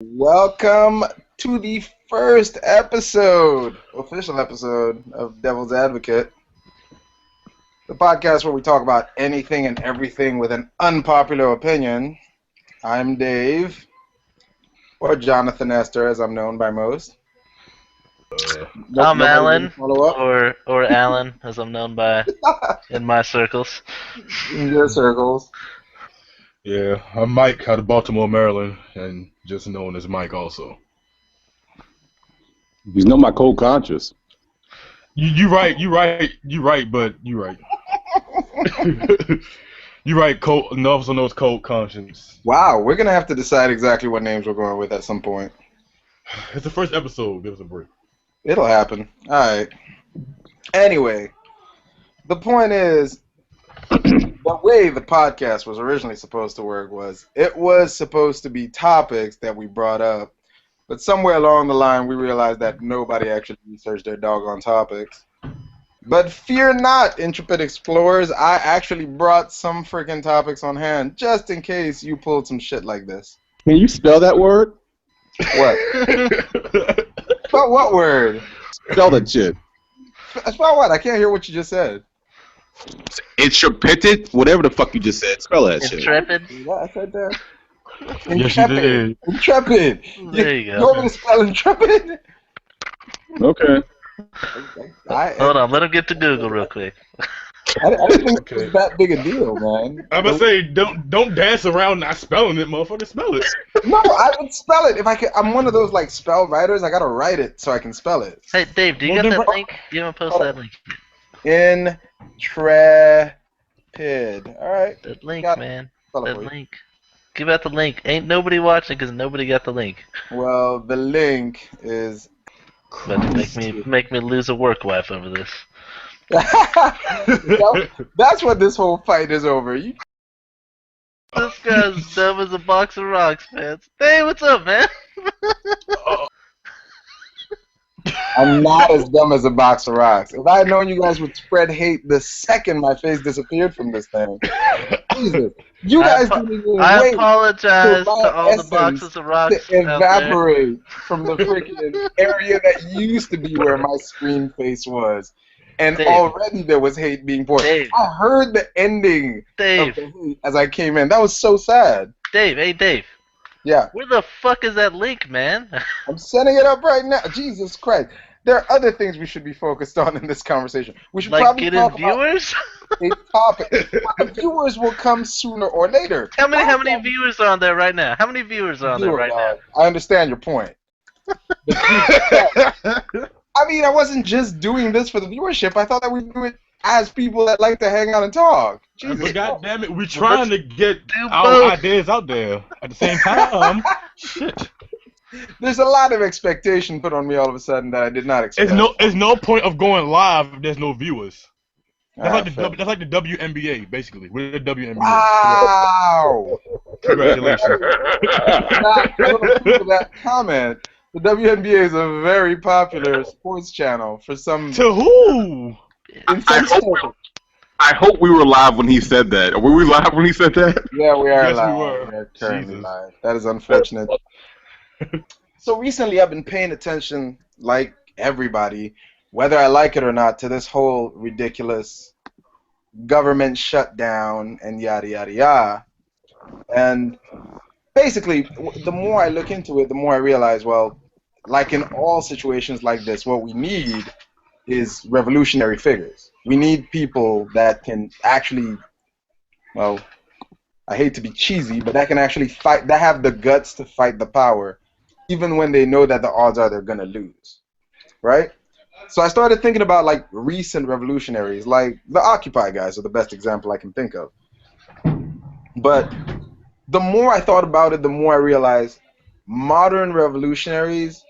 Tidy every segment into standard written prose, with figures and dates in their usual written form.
Welcome to the first episode, official episode of Devil's Advocate, the podcast where we talk about anything and everything with an unpopular opinion. I'm Dave, or Jonathan Ester, as I'm known by most. I'm Nobody Alan, can follow up or Alan, as I'm known by in my circles. in your circles. Yeah, I'm Mike out of Baltimore, Maryland, and just known as Mike also. You know my cold conscious. You right, but you right. You right, cold, and also knows cold conscience. Wow, we're going to have to decide exactly what names we're going with at some point. It's the first episode, give us a break. It'll happen. Alright. Anyway, the point is, the way the podcast was originally supposed to work was, it was supposed to be topics that we brought up, but somewhere along the line we realized that nobody actually researched their doggone topics. But fear not, intrepid explorers, I actually brought some freaking topics on hand, just in case you pulled some shit like this. Can you spell that word? What? Spell what word? Spell that shit. Spell what? I can't hear what you just said. Intrepid, whatever the fuck you just said. Spell that shit. Intrepid? I said that. Yes, you did. Intrepid. There you go. You want me to spell intrepid? Okay. Hold on, let him get to Google real quick. I didn't think it was that big a deal, man. I'm gonna say, don't dance around not spelling it, motherfucker. Spell it. No, I would spell it if I could. I'm one of those like spell writers. I gotta write it so I can spell it. Hey, Dave, do you Well, got then- that link? You haven't posted that link. Intrepid. All right. That link, Got it. man. Spell it That for you. link. Give out the link. Ain't nobody watching because nobody got the link. Well, the link is. But make me lose a work wife over this. That's what this whole fight is over. You This guy's dumb as a box of rocks, man. Hey, what's up, man? I'm not as dumb as a box of rocks. If I had known you guys would spread hate the second my face disappeared from this thing. Jesus. You guys didn't even I wait apologize till my to all the essence boxes of rocks to out there. evaporate from the freaking area that used to be where my screen face was. And Dave. already there was hate being poured. Dave. I heard the ending Dave, of the hate as I came in. That was so sad. Dave, hey Dave, Yeah. where the fuck is that link, man? I'm setting it up right now. Jesus Christ. There are other things we should be focused on in this conversation. We should Like probably getting talk about viewers? a topic. The viewers will come sooner or later. How many viewers are on there right now? How many viewers are on there right now? I understand your point. I mean, I wasn't just doing this for the viewership. I thought that we'd do it as people that like to hang out and talk. Jesus. But goddamn it, we're trying to get do our both. ideas out there at the same time. Shit. There's a lot of expectation put on me all of a sudden that I did not expect. There's no point of going live if there's no viewers. That's Alright, that's like the WNBA, basically. We're the WNBA. wow! Congratulations. Not for that comment. The WNBA is a very popular sports channel for some. To who? In some circles. I hope we were live when he said that. Were we live when he said that? Yeah, we are Yes, we live. were. We are currently Jesus. live. That is unfortunate. So recently, I've been paying attention, like everybody, whether I like it or not, to this whole ridiculous government shutdown and yada yada yada. And basically, the more I look into it, the more I realize, well, like in all situations like this, what we need is revolutionary figures. We need people that can actually, well, I hate to be cheesy, but that can actually fight, that have the guts to fight the power, even when they know that the odds are they're going to lose, right? So I started thinking about like recent revolutionaries, like the Occupy guys are the best example I can think of. But the more I thought about it, the more I realized modern revolutionaries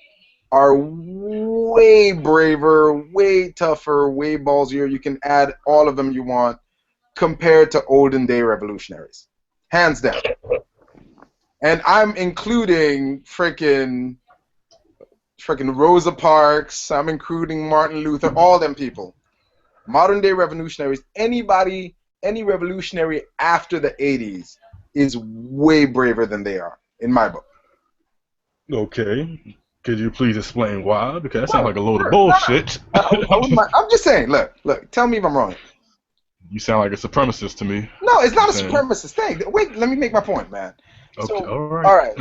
are way braver, way tougher, way ballsier. You can add all of them you want compared to olden day revolutionaries. Hands down. And I'm including freaking Rosa Parks, I'm including Martin Luther, all them people. Modern day revolutionaries, any revolutionary after the 80s is way braver than they are, in my book. Okay. Could you please explain why? Because that sounds Sure, like a load of sure. No, no. bullshit. I wouldn't mind. I'm just saying. Look. Tell me if I'm wrong. You sound like a supremacist to me. No, it's not a Just saying. supremacist thing. Wait, let me make my point, man. Okay, So, all right. all right.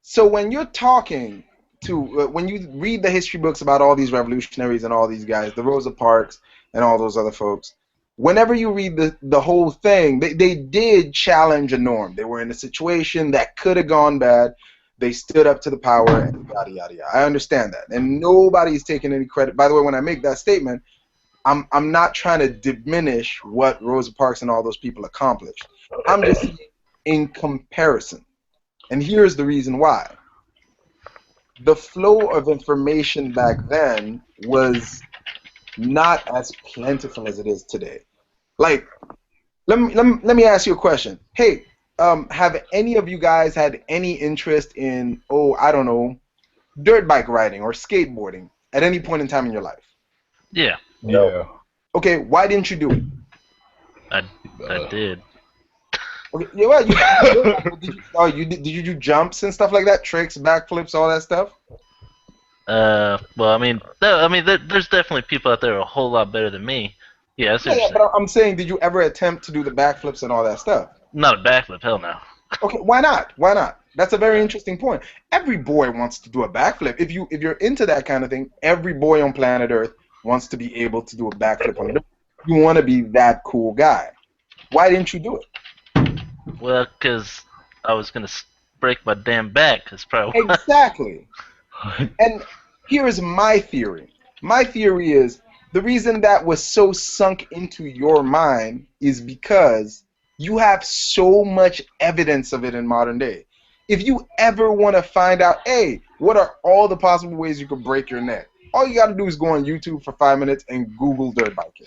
So when you're talking to, when you read the history books about all these revolutionaries and all these guys, the Rosa Parks and all those other folks, whenever you read the whole thing, they did challenge a norm. They were in a situation that could have gone bad. They stood up to the power and yada yada yada. I understand that, and nobody's taking any credit. By the way, when I make that statement, I'm not trying to diminish what Rosa Parks and all those people accomplished. I'm just saying in comparison. And here's the reason why. The flow of information back then was not as plentiful as it is today. Like, let me ask you a question. Hey, have any of you guys had any interest in, oh, I don't know, dirt bike riding or skateboarding at any point in time in your life? Yeah, Yeah. Okay, why didn't you do it? I did. Okay, yeah, well, did you, oh, did you do jumps and stuff like that, tricks, backflips, all that stuff? Well, I mean, there's definitely people out there a whole lot better than me. Yeah, that's Yeah, yeah, interesting. but I'm saying, did you ever attempt to do the backflips and all that stuff? Not a backflip, hell no. Okay, why not? Why not? That's a very interesting point. Every boy wants to do a backflip. If you're into that kind of thing, every boy on planet Earth wants to be able to do a backflip on the dirt. You want to be that cool guy. Why didn't you do it? Well, 'cause I was gonna break my damn back. That's probably why. Exactly. And here is my theory. My theory is the reason that was so sunk into your mind is because you have so much evidence of it in modern day. If you ever want to find out, hey, what are all the possible ways you could break your neck? All you got to do is go on YouTube for 5 minutes and Google dirt biking.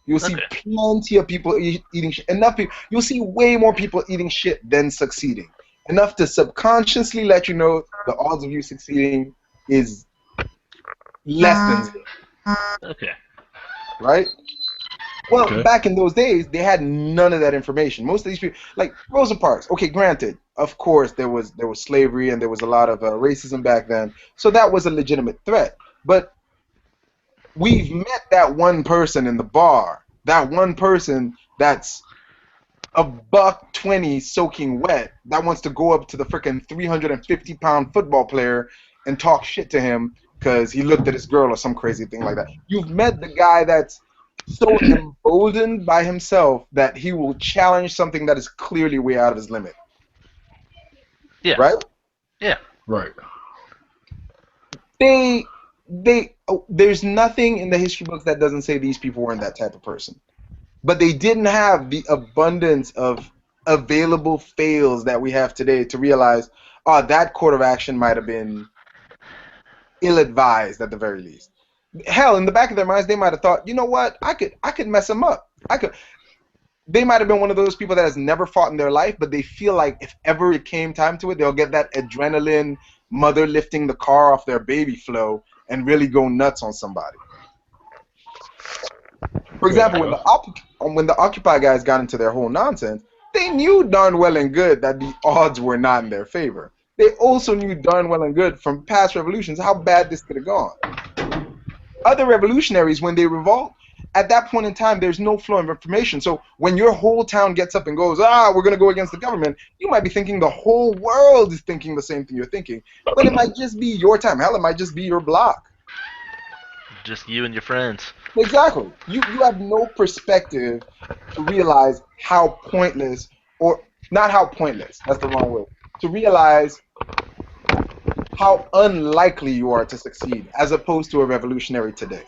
You'll see Okay. plenty of people eating shit. Enough people. You'll see way more people eating shit than succeeding. Enough to subconsciously let you know the odds of you succeeding is less than zero, Okay. right? Well, Okay. back in those days, they had none of that information. Most of these people, like Rosa Parks, okay, granted, of course, there was slavery and there was a lot of racism back then, so that was a legitimate threat. But we've met that one person in the bar, that one person that's a $120 soaking wet that wants to go up to the freaking 350-pound football player and talk shit to him because he looked at his girl or some crazy thing like that. You've met the guy that's so emboldened by himself that he will challenge something that is clearly way out of his limit. Yeah. Right? Yeah. Right. There's nothing in the history books that doesn't say these people weren't that type of person. But they didn't have the abundance of available fails that we have today to realize, oh, that court of action might have been ill-advised at the very least. Hell, in the back of their minds, they might have thought, you know what, I could mess them up. They might have been one of those people that has never fought in their life, but they feel like if ever it came time to it, they'll get that adrenaline, mother lifting the car off their baby flow, and really go nuts on somebody. For example, when the Occupy guys got into their whole nonsense, they knew darn well and good that the odds were not in their favor. They also knew darn well and good from past revolutions how bad this could have gone. Other revolutionaries, when they revolt, at that point in time, there's no flow of information. So when your whole town gets up and goes, we're going to go against the government, you might be thinking the whole world is thinking the same thing you're thinking. But it might just be your time. Hell, it might just be your block. Just you and your friends. Exactly. You have no perspective to realize how pointless, or not how pointless, that's the wrong word, to realize how unlikely you are to succeed as opposed to a revolutionary today.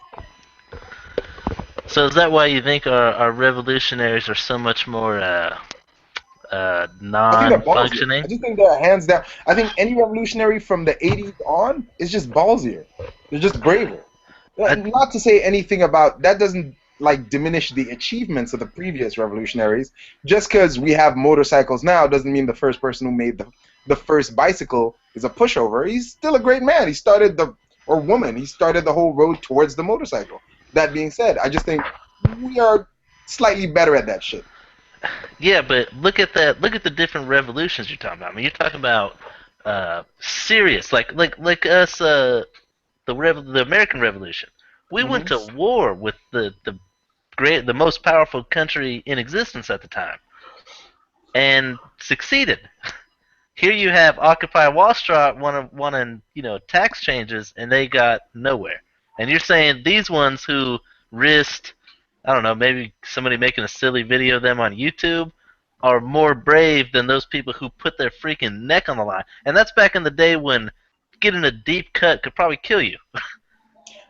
So is that why you think our revolutionaries are so much more I think they're ballsier. I non-functioning? just think they're hands down. I think any revolutionary from the 80s on is just ballsier. They're just braver. Not to say anything about that doesn't like diminish the achievements of the previous revolutionaries. Just because we have motorcycles now doesn't mean the first person who made the first bicycle is a pushover. He's still a great man. He started or woman. He started the whole road towards the motorcycle. That being said, I just think we are slightly better at that shit. Yeah, but look at that. Look at the different revolutions you're talking about. I mean, you're talking about serious, like us, the American Revolution. We went to Mm-hmm. war with the most powerful country in existence at the time, and succeeded. Here you have Occupy Wall Street wanting tax changes, and they got nowhere. And you're saying these ones who risked, I don't know, maybe somebody making a silly video of them on YouTube, are more brave than those people who put their freaking neck on the line. And that's back in the day when getting a deep cut could probably kill you.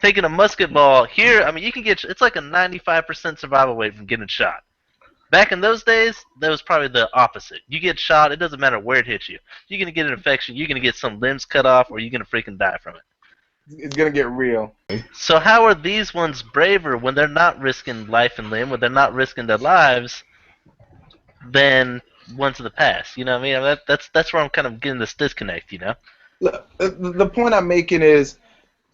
Taking a musket ball here, I mean, you can get it's like a 95% survival rate from getting shot. Back in those days, that was probably the opposite. You get shot, it doesn't matter where it hits you. You're gonna get an infection, you're gonna get some limbs cut off, or you're gonna freaking die from it. It's gonna get real. So how are these ones braver when they're not risking life and limb, when they're not risking their lives, than ones of the past? You know what I mean? That's where I'm kind of getting this disconnect. Look, the point I'm making is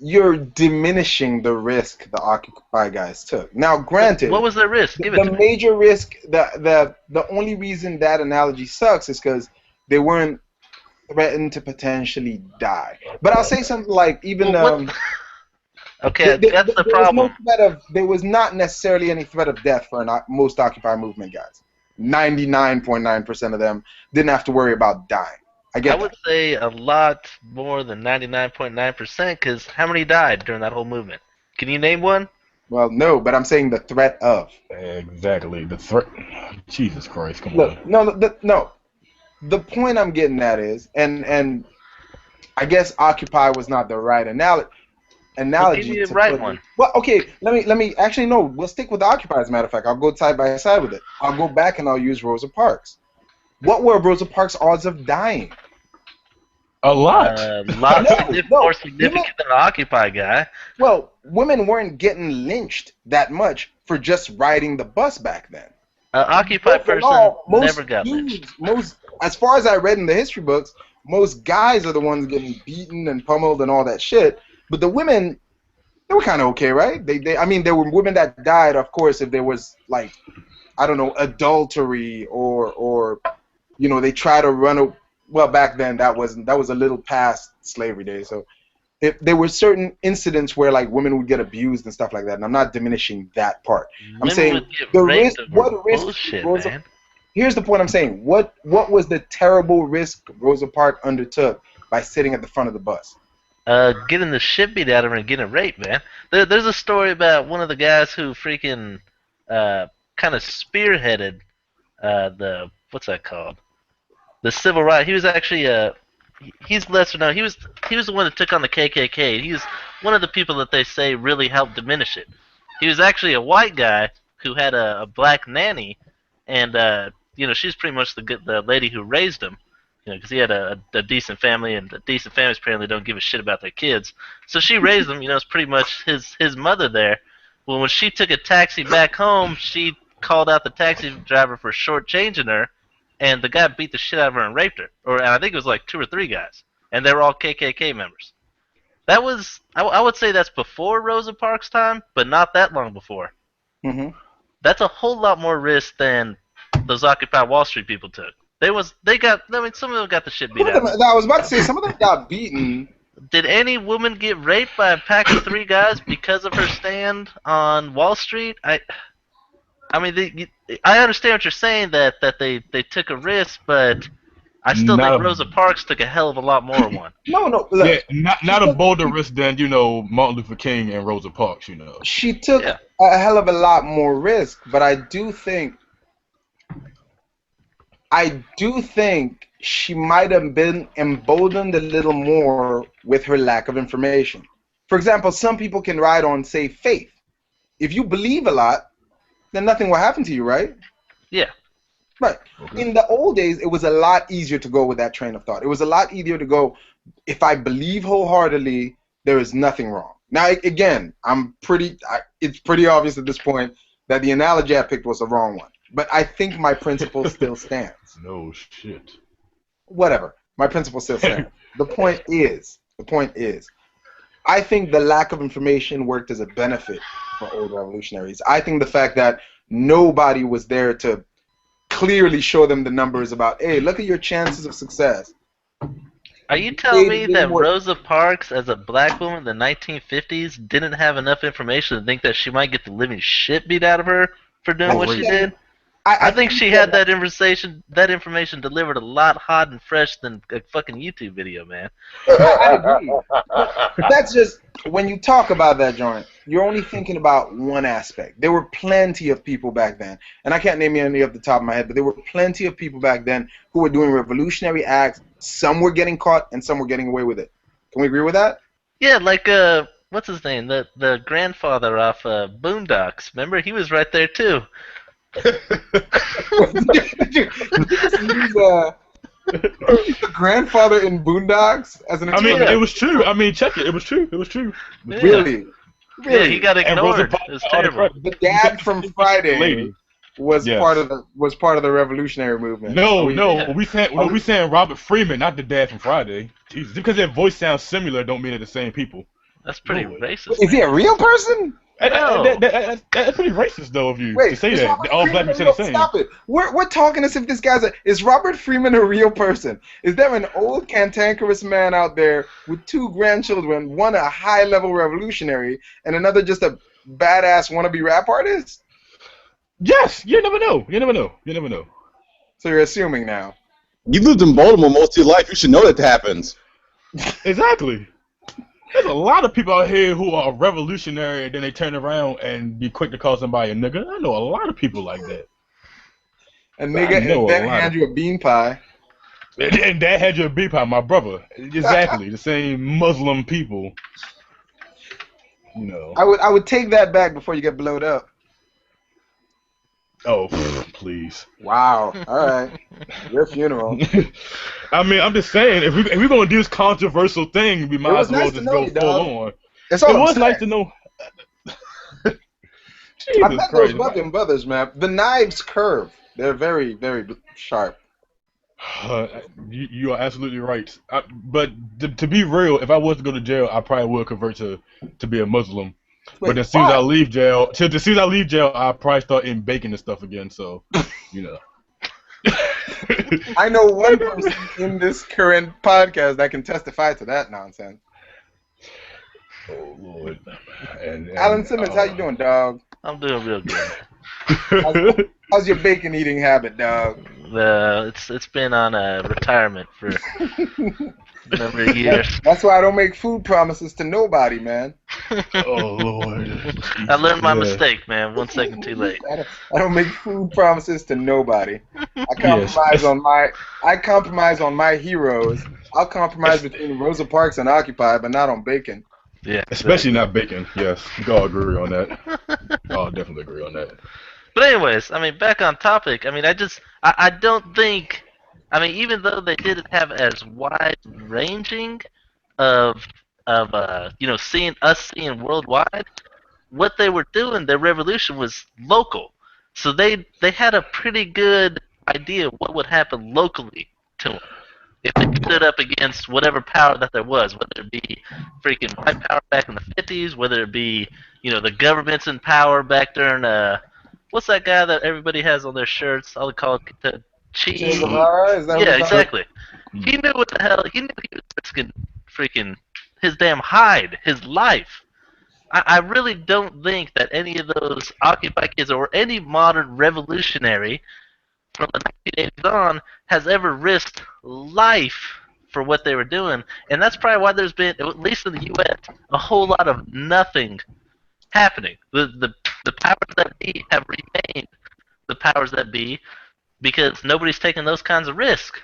you're diminishing the risk the Occupy guys took. Now, granted, What was their risk? Give it the to me. major risk, the only reason that analogy sucks is because they weren't threatened to potentially die. But I'll say something like even Well, okay, that's the there was no problem. threat of there was not necessarily any threat of death for most Occupy movement guys. 99.9% of them didn't have to worry about dying. I I get would that. say a lot more than 99.9%, because how many died during that whole movement? Can you name one? Well, no, but I'm saying the threat of. Exactly. The threat. Jesus Christ, come Look, on. no. The point I'm getting at is, and I guess Occupy was not the right Well, give analogy me the to right put. one. Well, okay, let me actually no. We'll stick with Occupy. As a matter of fact, I'll go side by side with it. I'll go back and I'll use Rosa Parks. What were Rosa Parks' odds of dying? A lot. Lot more Women. significant than an Occupy guy. Well, women weren't getting lynched that much for just riding the bus back then. An Occupy person Overall, never got lynched. as far as I read in the history books, most guys are the ones getting beaten and pummeled and all that shit. But the women, they were kind of okay, right? I mean, there were women that died, of course, if there was like, I don't know, adultery or they try to run a. Well, back then that was a little past slavery days. So if there were certain incidents where like women would get abused and stuff like that, and I'm not diminishing that part. I'm Women saying would get the raped risk. over What risk bullshit, Rosa? man. Here's the point I'm saying. What was the terrible risk Rosa Parks undertook by sitting at the front of the bus? Getting the shit beat out of her and getting raped, man. There's a story about one of the guys who freaking kind of spearheaded the what's that called? The civil rights. He was actually he's lesser known. He was the one that took on the KKK. He was one of the people that they say really helped diminish it. He was actually a white guy who had a black nanny, and she's pretty much the lady who raised him. Because he had a decent family, and decent families apparently don't give a shit about their kids. So she raised him. It's pretty much his mother there. Well, when she took a taxi back home, she called out the taxi driver for shortchanging her, and the guy beat the shit out of her and raped her. And I think it was like two or three guys, and they were all KKK members. That was I would say that's before Rosa Parks' time, but not that long before. Mm-hmm. That's a whole lot more risk than those Occupy Wall Street people took. Some of them got the shit beat out of them. I was about to say some of them got beaten. Did any woman get raped by a pack of three guys because of her stand on Wall Street? I mean, I understand what you're saying that they took a risk, but I still think Not a, Rosa Parks took a hell of a lot more one. No, look. yeah, not a bolder risk than Martin Luther King and Rosa Parks. She took Yeah. a hell of a lot more risk, but I do think she might have been emboldened a little more with her lack of information. For example, some people can ride on, say, faith. If you believe a lot, then nothing will happen to you, right? Yeah. Right. Okay. In the old days, it was a lot easier to go with that train of thought. It was a lot easier to go, if I believe wholeheartedly, there is nothing wrong. Now, again, it's pretty obvious at this point that the analogy I picked was the wrong one. But I think my principle still stands. No shit. Whatever. My principle still stands. The point is, I think the lack of information worked as a benefit for old revolutionaries. I think the fact that nobody was there to clearly show them the numbers about, hey, look at your chances of success. Are you telling Made me way that more. Rosa Parks, as a black woman in the 1950s, didn't have enough information to think that she might get the living shit beat out of her for doing I what think she Great. that did? I I think think she that had that information delivered a lot hot and fresh than a fucking YouTube video, man. I agree. But that's just when you talk about that joint, you're only thinking about one aspect. There were plenty of people back then, and I can't name any off the top of my head, but there were plenty of people back then who were doing revolutionary acts. Some were getting caught, and some were getting away with it. Can we agree with that? Yeah, like what's his name? The grandfather off Boondocks. Remember, he was right there too. Did you just use the grandfather in Boondocks as an I mean, Yeah, it explanation? was true. I mean, check it. It was true. It was true. It was true. yeah, Really? yeah. He Really? got And Rosa ignored. Parks It was got all the terrible. credit. The You got dad to from see the Friday lady. was Yes. part of the revolutionary movement. Are No, we? no. Yeah, Are We we saying Robert Freeman, not the dad from Friday. Jesus, because their voice sounds similar, don't mean they're the same people. that's pretty Lord. racist, Is he man. a real person? No. That's pretty racist, though, of you to Wait, say is that. Robert All black Freeman a people say the real? same. Stop it. We're talking as if this guy's a. Is Robert Freeman a real person? Is there an old cantankerous man out there with two grandchildren, one a high level revolutionary and another just a badass wannabe rap artist? Yes, you never know. You never know. You never know. So you're assuming now. You lived in Baltimore most of your life. You should know that happens. Exactly. There's a lot of people out here who are revolutionary and then they turn around and be quick to call somebody a nigga. I know a lot of people like that. A I nigga know and a then lot hand of. you a bean pie. And that had your beep out, my brother. Exactly. The same Muslim people. You know. I would take that back before you get blowed up. Oh, please. Wow. All right. Your funeral. I mean, I'm just saying, if we're gonna do this controversial thing, we It might was as well nice to just know go you, full dog. on. That's It all I'm was nice saying. to know. I've Jesus met those Christ. Muslim brothers, man. The knives curve. They're very, very sharp. You are absolutely right. But to be real, if I was to go to jail, I probably would convert to be a Muslim. But Wait, as soon as why? I leave jail, as soon as I leave jail, I probably start eating bacon and stuff again. So, you know. I know one person in this current podcast that can testify to that nonsense. Oh Lord. And Alan Simmons, how you doing, dog? I'm doing real good. How's your bacon eating habit, dog? It's been on retirement for a number of years. That's why I don't make food promises to nobody, man. Oh Lord. I learned my Yeah. mistake, man. 1 second too late. I don't make food promises to nobody. I Yes. compromise on my heroes. I'll compromise between Rosa Parks and Occupy, but not on bacon. Yeah, Especially not bacon. Yes, we all agree on that. I'll definitely agree on that. But anyways, I mean, back on topic. I mean, I don't think. I mean, even though they didn't have as wide ranging of seeing worldwide, what they were doing, their revolution was local. So they had a pretty good idea of what would happen locally to them if they stood up against whatever power that there was, whether it be freaking white power back in the 50s, whether it be the government's in power back during what's that guy that everybody has on their shirts? I'll call it the Che Chi. Guevara, is that what Yeah, you're talking exactly. He knew what the hell. He knew he was risking freaking his damn hide, his life. I really don't think that any of those Occupy kids or any modern revolutionary from the 1980s on has ever risked life for what they were doing, and that's probably why there's been, at least in the U.S., a whole lot of nothing happening. The powers that be have remained the powers that be because nobody's taking those kinds of risks.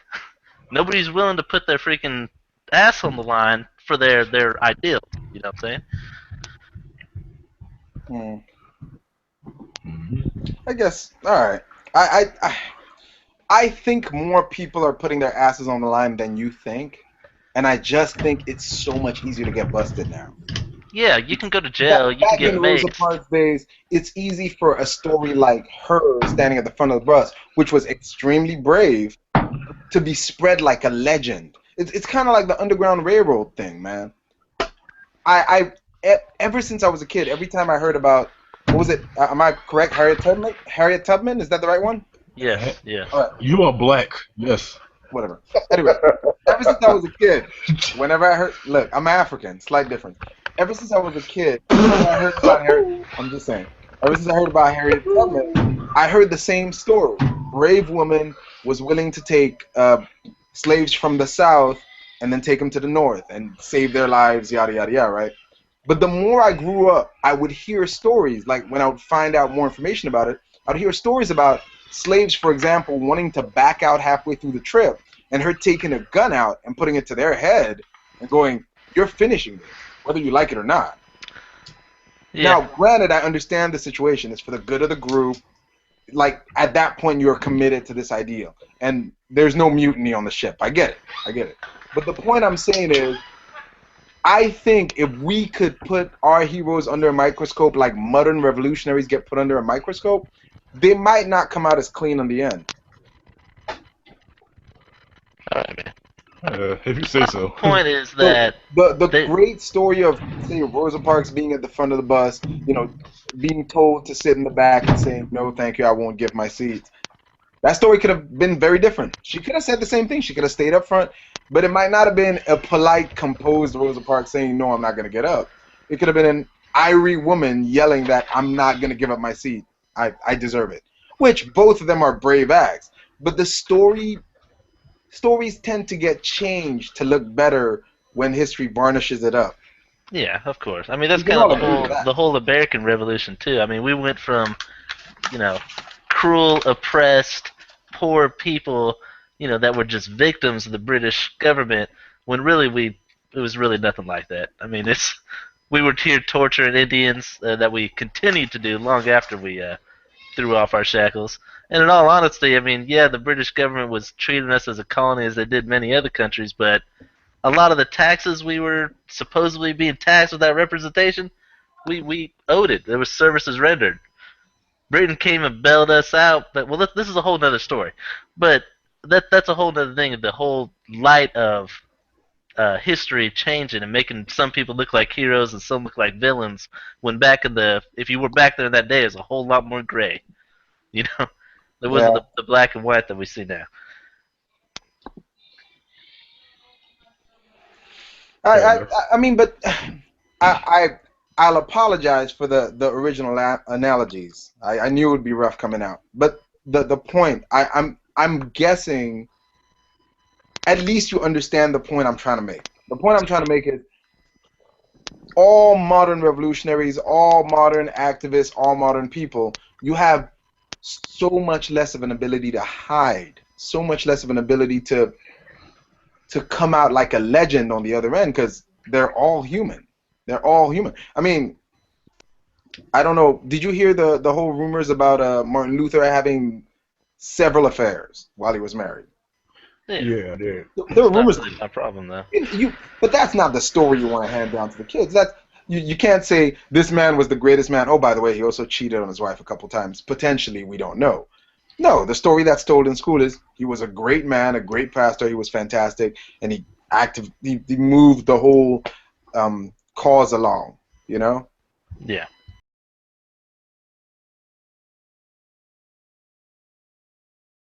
Nobody's willing to put their freaking ass on the line for their ideals. You know what I'm saying? I guess. All right. I think more people are putting their asses on the line than you think, and I just think it's so much easier to get busted now. Yeah, you can go to jail. You can Back get in Rosa maced. Parks' days, it's easy for a story like her standing at the front of the bus, which was extremely brave, to be spread like a legend. It's kind of like the Underground Railroad thing, man. Ever since I was a kid, every time I heard about, what was it? Am I correct? Harriet Tubman? Is that the right one? Yes, yeah. All right. You are black. Yes. whatever. Anyway, ever since I was a kid, whenever I heard, look, I'm African, slight difference. Ever since I was a kid, whenever I heard about Harriet, I'm just saying, ever since I heard about Harriet Tubman, I heard the same story. Brave woman was willing to take slaves from the South and then take them to the North and save their lives, yada, yada, yada, right? But the more I grew up, I would hear stories, like when I would find out more information about it, I'd hear stories about slaves, for example, wanting to back out halfway through the trip and her taking a gun out and putting it to their head and going, "You're finishing this, whether you like it or not." Yeah. Now, granted, I understand the situation. It's for the good of the group. Like, at that point, you're committed to this ideal. And there's no mutiny on the ship. I get it. I get it. But the point I'm saying is, I think if we could put our heroes under a microscope like modern revolutionaries get put under a microscope, they might not come out as clean in the end. All right, man. If you say so. Point is So that the they, great story of, say, Rosa Parks being at the front of the bus, being told to sit in the back and saying, "No, thank you, I won't give my seat." That story could have been very different. She could have said the same thing. She could have stayed up front, but it might not have been a polite, composed Rosa Parks saying, "No, I'm not going to get up." It could have been an irie woman yelling that, "I'm not going to give up my seat. I deserve it." Which both of them are brave acts. But the stories tend to get changed to look better when history varnishes it up. yeah, of course. I mean, that's We can kind of all the agree to whole that. the whole American Revolution too. I mean, we went from cruel, oppressed, poor people, that were just victims of the British government, when really it was really nothing like that. I mean, we were here torturing Indians that we continued to do long after we threw off our shackles. And in all honesty, I mean, yeah, the British government was treating us as a colony as they did many other countries, but a lot of the taxes we were supposedly being taxed without representation, we owed it. There was services rendered. Britain came and bailed us out, but well, this is a whole other story. But that's a whole other thing. The whole light of history changing and making some people look like heroes and some look like villains. When if you were back there in that day, it was a whole lot more gray. You know, there wasn't Yeah. the black and white that we see now. I, Fair I, enough. I mean, but I'll apologize for the original analogies. I knew it would be rough coming out, but the point I'm guessing at least you understand the point I'm trying to make. The point I'm trying to make is all modern revolutionaries, all modern activists, all modern people, you have so much less of an ability to hide, so much less of an ability to come out like a legend on the other end because they're all human. They're all human. I mean, I don't know. Did you hear the whole rumors about Martin Luther having several affairs while he was married? Yeah, Yeah, I did. There were it's not rumors. really my problem though. But that's not the story you want to hand down to the kids. You can't say this man was the greatest man. Oh, by the way, he also cheated on his wife a couple times. Potentially, we don't know. No, the story that's told in school is he was a great man, a great pastor. He was fantastic, and he moved the whole cause along. You know. Yeah.